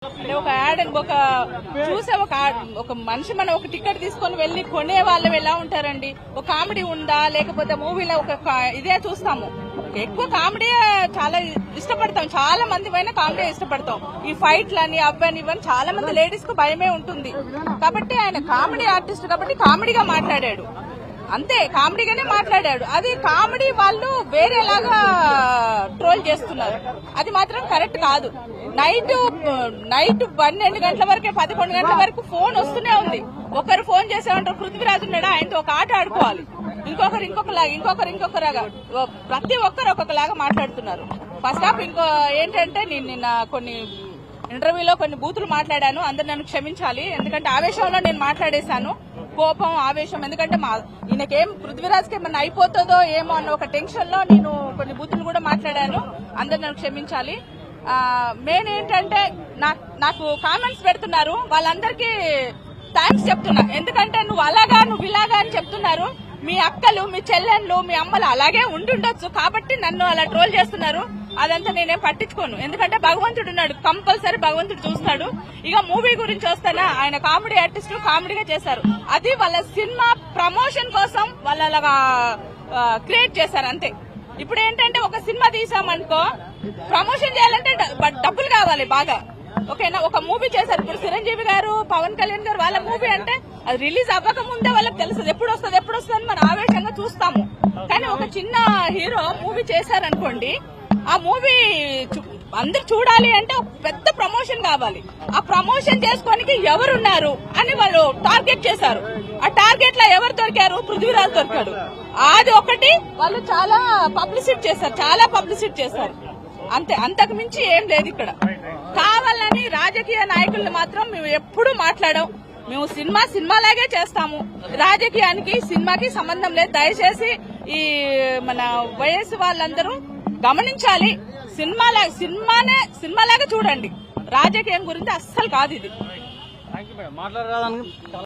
అంటే ఒక యాడ్ ఒక చూసే ఒక మనిషి మనం ఒక టికెట్ తీసుకొని వెళ్లి కొనే వాళ్ళు ఎలా ఉంటారండి. ఒక కామెడీ ఉందా లేకపోతే మూవీలో ఒక ఇదే చూస్తాము. ఎక్కువ కామెడీ చాలా ఇష్టపడతాం, చాలా మంది పైన కామెడీ ఇష్టపడతాం. ఈ ఫైట్లని అవని ఇవన్నీ చాలా మంది లేడీస్ కు భయమే ఉంటుంది. కాబట్టి ఆయన కామెడీ ఆర్టిస్ట్ కాబట్టి కామెడీగా మాట్లాడాడు, అంతే, కామెడీగానే మాట్లాడాడు. అది కామెడీ వాళ్ళు వేరేలాగా ట్రోల్ చేస్తున్నారు, అది మాత్రం కరెక్ట్ కాదు. నైట్ 12 గంటల వరకు 11 గంటల వరకు ఫోన్ వస్తూనే ఉంది. ఒకరు ఫోన్ చేసేమంటారు పృథ్వీరాజు ఉన్నాడా, ఆయనతో ఒక ఆట ఆడుకోవాలి, ఇంకొకలాగా ప్రతి ఒక్కరు ఒక్కొక్కలాగా మాట్లాడుతున్నారు. ఫస్ట్ హాఫ్ ఇంకో ఏంటంటే నేను నిన్న కొన్ని ఇంటర్వ్యూలో కొన్ని బూతులు మాట్లాడాను, అందరు నన్ను క్షమించాలి. ఎందుకంటే ఆవేశంలో నేను మాట్లాడేశాను, కోపం ఆవేశం. ఎందుకంటే ఈయనకేం పృథ్వీరాజ్కి ఏమన్నా అయిపోతుందో ఏమో అన్న ఒక టెన్షన్ లో నేను కొన్ని బూతులు కూడా మాట్లాడాను, అందరు నన్ను క్షమించాలి. మెయిన్ ఏంటంటే నాకు కామెంట్స్ పెడుతున్నారు, వాళ్ళందరికీ థ్యాంక్స్ చెప్తున్నా. ఎందుకంటే నువ్వు ఇలాగా అని చెప్తున్నారు. మీ అక్కలు, మీ చెల్లెళ్ళు, మీ అమ్మలు అలాగే ఉండుండొచ్చు కాబట్టి నన్ను అలా ట్రోల్ చేస్తున్నారు. అదంతా నేనేం పట్టించుకోను, ఎందుకంటే భగవంతుడు ఉన్నాడు, కంపల్సరీ భగవంతుడు చూస్తాడు. ఇక మూవీ గురించి వస్తానా, ఆయన కామెడీ ఆర్టిస్ట్ కామెడీగా చేశారు. అది వాళ్ళ సినిమా ప్రమోషన్ కోసం వాళ్ళు అలాగా క్రియేట్ చేశారు, అంతే. ఇప్పుడు ఏంటంటే ఒక సినిమా తీసామనుకో, ప్రమోషన్ చేయాలంటే డబ్బులు కావాలి బాగా, ఓకేనా. ఒక మూవీ చేశారు ఇప్పుడు చిరంజీవి గారు, పవన్ కళ్యాణ్ గారు, వాళ్ళ మూవీ అంటే అది రిలీజ్ అవ్వక ముందే వాళ్ళకి తెలుస్తుంది ఎప్పుడు వస్తుంది అని మనం ఆవేశంగా చూస్తాము. కానీ ఒక చిన్న హీరో మూవీ చేశారనుకోండి, ఆ మూవీ అందరు చూడాలి అంటే ఒక పెద్ద ప్రమోషన్ కావాలి. ఆ ప్రమోషన్ చేసుకోనికి ఎవరున్నారు అని వాళ్ళు టార్గెట్ చేశారు. ఆ టార్గెట్ లో ఎవరు దొరికారు, పృథ్వీరాజ్ దొరికాడు. అది ఒకటి వాళ్ళు చాలా పబ్లిసిటీ చేశారు, అంతే. అంతకు మించి ఏం లేదు ఇక్కడ. కావాలని రాజకీయ నాయకులను మాత్రం మేము ఎప్పుడూ మాట్లాడాం. మేము సినిమాలాగే చేస్తాము, రాజకీయానికి సినిమాకి సంబంధం లేదు. దయచేసి ఈ మన వయస్సు వాళ్ళందరూ గమనించాలి, సినిమాలాగా చూడండి, రాజకీయం గురించి అస్సలు కాదు ఇది.